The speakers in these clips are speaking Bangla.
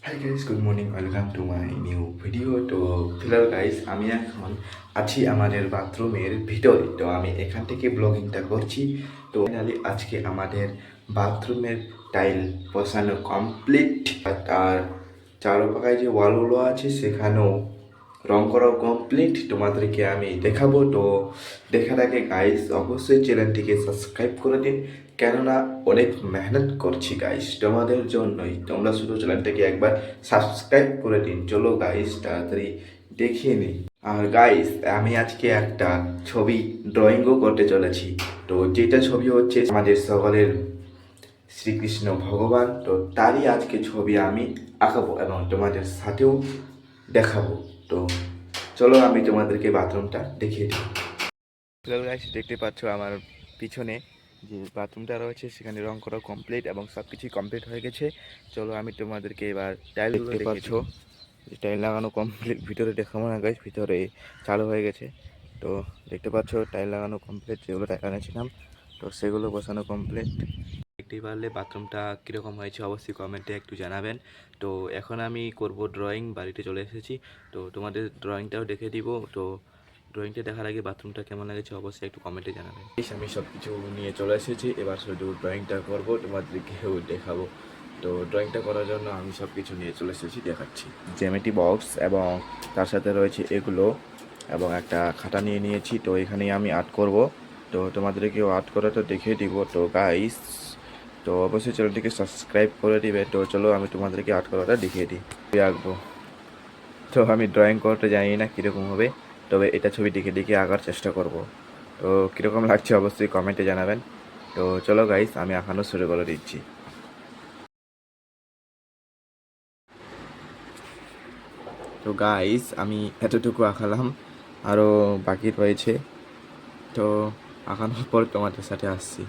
Hi guys, good morning, welcome to my new video. তো ফিলহাল গাইস, আমি এখন আছি আমাদের বাথরুমের ভিতরে। তো আমি এখান থেকে ব্লগিংটা করছি। তো ফাইনালি আজকে আমাদের বাথরুমের টাইল বসানো কমপ্লিট। আর চারপাকায় যে ওয়ালগুলো আছে সেখানেও রং করাও কমপ্লিট। তোমাদেরকে আমি দেখাবো। তো দেখার আগে গাইস অবশ্যই চ্যানেলটিকে সাবস্ক্রাইব করে দিন, কেননা অনেক মেহনত করছি গাইস তোমাদের জন্যই। তোমরা শুধু চ্যানেলটাকে একবার সাবস্ক্রাইব করে দিন। চলো গাইস তাড়াতাড়ি দেখিয়ে নিই। আর গাইস, আমি আজকে একটা ছবি ড্রয়িংও করতে চলেছি। তো যেটা ছবি হচ্ছে আমাদের সকলের শ্রীকৃষ্ণ ভগবান। তো তারই আজকে ছবি আমি আঁকাবো এবং তোমাদের সাথেও দেখাবো। তো চলো আমি তোমাদেরকে বাথরুমটা দেখিয়ে দিই। গাইস, দেখতে পাচ্ছ আমার পিছনে যে বাথরুমটা রয়েছে সেখানে রং করা কমপ্লিট এবং সব কিছুই কমপ্লিট হয়ে গেছে। চলো আমি তোমাদেরকে এবার টাইল দেখতে পাচ্ছ যে টাইল লাগানো কমপ্লিট। ভিতরে দেখাবো না গাইস, ভিতরে চালু হয়ে গেছে। তো দেখতে পাচ্ছ টাইল লাগানো কমপ্লিট, যেগুলো টাইল এনেছিলাম তো সেগুলো বসানো কমপ্লিট। দেখতেই পারলে বাথরুমটা কীরকম হয়েছে অবশ্যই কমেন্টে একটু জানাবেন। তো এখন আমি করব ড্রয়িং, বাড়িতে চলে এসেছি। তো তোমাদের ড্রয়িংটাও দেখে দিব। তো ড্রয়িংটা দেখার আগে বাথরুমটা কেমন লাগছে অবশ্যই একটু কমেন্টে জানাবেন। আমি সব কিছু নিয়ে চলে এসেছি, এবার শুধু ড্রয়িংটা করব, তোমাদেরকেও দেখাবো। তো ড্রয়িংটা করার জন্য আমি সব কিছু নিয়ে চলে এসেছি, দেখাচ্ছি। জ্যামিতি বক্স এবং তার সাথে রয়েছে এগুলো এবং একটা খাতা নিয়ে নিয়েছি। তো এখানেই আমি আর্ট করব। তো তোমাদেরকেও আর্ট করাটা দেখিয়ে দিব। তো গাইস, তো অবশ্যই চ্যানেলটিকে সাবস্ক্রাইব করে দিবে। তো চলো আমি তোমাদেরকে আর্ট করাটা দেখিয়ে দিই, আঁকবো। তো আমি ড্রয়িং করতে জানি না কীরকম হবে, তবে এটা ছবি দেখে দেখে আঁকার চেষ্টা করব। তো কীরকম লাগছে অবশ্যই কমেন্টে জানাবেন। তো চলো গাইস, আমি আঁকানো শুরু করে দিচ্ছি। তো গাইস, আমি এতটুকু আঁকালাম, আরও বাকি রয়েছে। তো আঁকানোর পর তোমাদের সাথে আসছি।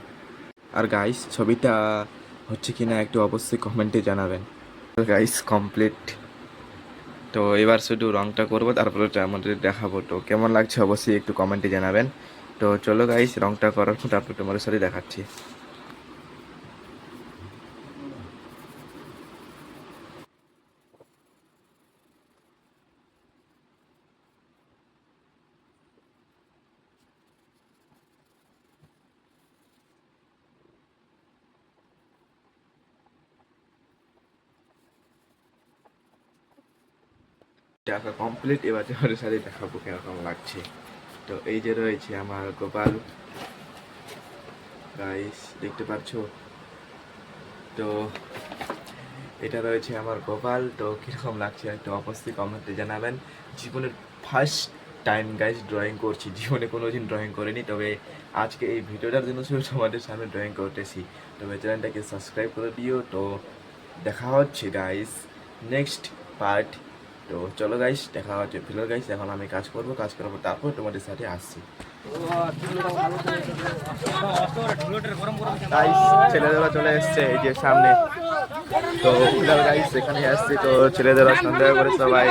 আর গাইস, ছবিটা হচ্ছে কি না একটু অবশ্যই কমেন্টে জানাবেন। Guys complete. তো এবার শুধু রংটা করবো, তারপরে আমাদের দেখাবো। তো কেমন লাগছে অবশ্যই একটু কমেন্টে জানাবেন। তো চলো গাইস, রংটা করার পর তারপর তোমাদের সাথে দেখাচ্ছি। টাকা কমপ্লিট, এবার তোমাদের সাথে দেখাবো কেরকম লাগছে। তো এই যে রয়েছে আমার গোপাল গাইস, দেখতে পাচ্ছ। তো এটা রয়েছে আমার গোপাল। তো কীরকম লাগছে একটু অবশ্যই কমেন্টে জানাবেন। জীবনের ফার্স্ট টাইম গাইস ড্রয়িং করছি, জীবনে কোনো দিন ড্রয়িং করিনি, তবে আজকে এই ভিডিওটার জন্য শুধু তোমাদের সামনে ড্রয়িং করতেছি। তবে চ্যানেলটাকে সাবস্ক্রাইব করে দিও। তো দেখা হচ্ছে গাইস নেক্সট পার্ট। তো চলো গাইস, দেখা হচ্ছে ফিলহাল গাইস। এখন আমি কাজ করবো, কাজ করার পর তারপর তোমাদের সাথে আসছি। গাইস, ছেলেদেরা চলে এসছে এই যে সামনে। তো ফিলহাল গাইস এখানে আসছি। তো ছেলেদেরা সন্দেহ করে সবাই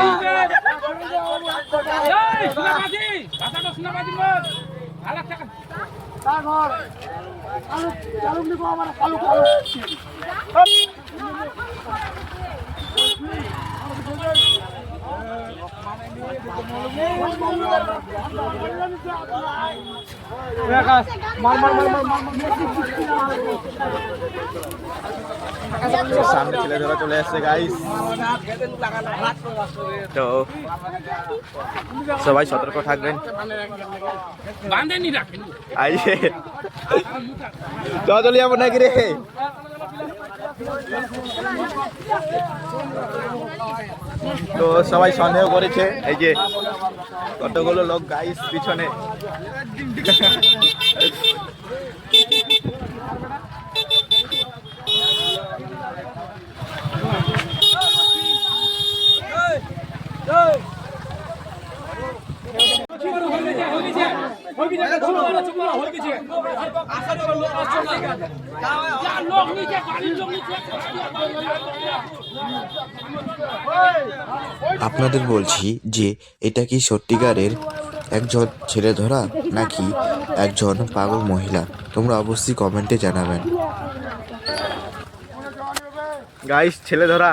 সামনে ছেলেদেরা চলে আসছে গাইস। তো সবাই সতর্ক থাকবেন। আইয়ে চলে যাবো নাকি রে। তো সবাই সন্দেহ করেছে, এই যে কতগুলো লোক গাইস পিছনে। আপনাদের বলছি যে এটা কি সত্যিকারের একজন ছেলে ধরা নাকি একজন পাগল মহিলা, তোমরা অবশ্যই কমেন্টে জানাবেন। গাইস ছেলে ধরা।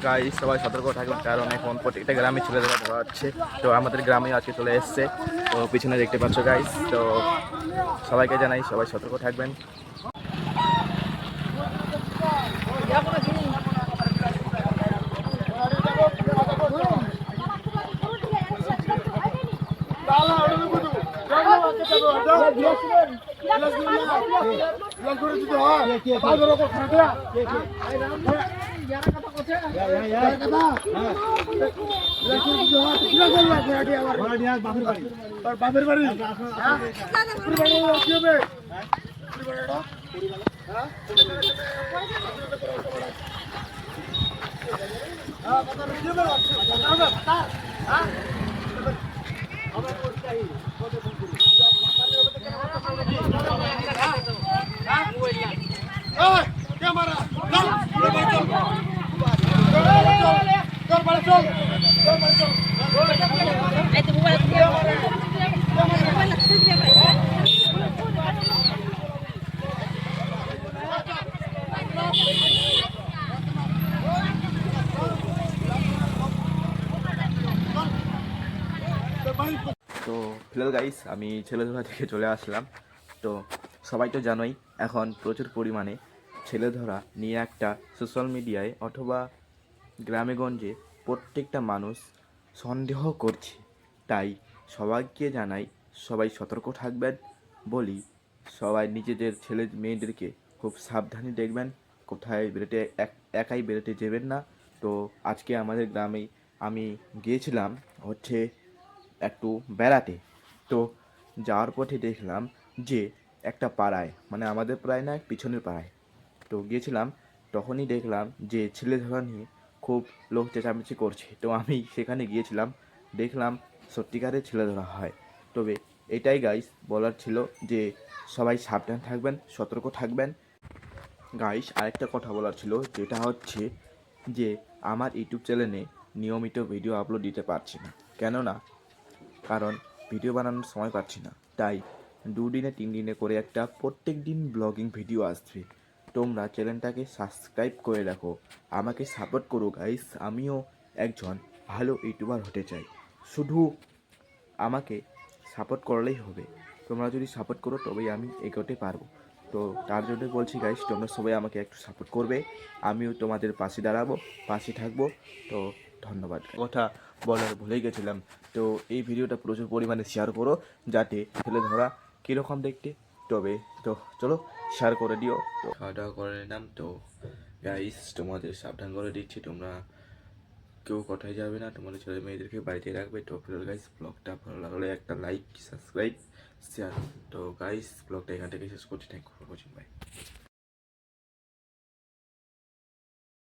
গাইস সবাই সতর্ক থাকবেন, কারণ এখন প্রত্যেকটা গ্রামে ছেলেদের ধরা হচ্ছে। তো আমাদের গ্রামে আজকে চলে এসছে, তো পিছনে দেখতে পাচ্ছ গাইস। তো সবাইকে জানাই সবাই সতর্ক থাকবেন। বাপের বাড়ি তো ফিলহাল গাইস আমি ছেলেধরা থেকে চলে আসলাম। তো সবাই তো জানোই এখন প্রচুর পরিমাণে ছেলেধরা নিয়ে একটা সোশ্যাল মিডিয়ায় অথবা গ্রামেগঞ্জে প্রত্যেকটা মানুষ সন্দেহ করছে। তাই সবাইকে জানাই সবাই সতর্ক থাকবেন বলি। সবাই নিজেদের ছেলে মেয়েদেরকে খুব সাবধানে দেখবেন, কোথায় বেরোতে একাই বেরোতে যাবেন না। তো আজকে আমাদের গ্রামেই আমি গিয়েছিলাম হচ্ছে একটু বেড়াতে। তো যাওয়ার পথে দেখলাম যে একটা পাড়ায়, মানে আমাদের পাড়ায় না, পিছনের পাড়ায় তো গিয়েছিলাম। তখনই দেখলাম যে ছেলেধরা নিয়ে খুব লোক চেঁচামেচি করছে। তো আমি সেখানে গিয়েছিলাম, দেখলাম সত্যিকারের ছেলেধরা হয়। তবে এটাই গাইস বলার ছিল যে সবাই সাবধান থাকবেন, সতর্ক থাকবেন। গাইস আরেকটা কথা বলার ছিল, যেটা হচ্ছে যে আমার ইউটিউব চ্যানেলে নিয়মিত ভিডিও আপলোড দিতে পারছি না। কেননা কারণ ভিডিও বানানোর সময় পাচ্ছি না। তাই 2 দিনে 3 দিনে করে একটা প্রত্যেক দিন ব্লগিং ভিডিও আসবে। তোমরা চ্যানেলটাকে সাবস্ক্রাইব করে রাখো, আমাকে সাপোর্ট করো গাইস। আমিও একজন ভালো ইউটিউবার হতে চাই, শুধু আমাকে সাপোর্ট করলেই হবে। তোমরা যদি সাপোর্ট করো তবেই আমি এগোতে পারবো। তো তার জন্য বলছি গাইস, তোমরা সবাই আমাকে একটু সাপোর্ট করবে, আমিও তোমাদের পাশে দাঁড়াবো, পাশে থাকবো। তো ধন্যবাদ। কথা বলার ভুলে গেছিলাম, তো এই ভিডিওটা প্রচুর পরিমাণে শেয়ার করো, যাতে ছেলেধরা কীরকম দেখতে। তবে তো চলো শেয়ার করে দিও। তো খাওয়া দাওয়া করে নিলাম। তো গাইস তোমাদের সাবধান করে দিচ্ছি, তোমরা কেউ কোথায় যাবে না, তোমাদের ছেলে মেয়েদেরকে বাড়িতে রাখবে। তো গাইস ব্লগটা ভালো লাগলে একটা লাইক, সাবস্ক্রাইব, শেয়ার। তো গাইস ব্লগটা এখান থেকে শেষ করছি। Thank you for watching, by.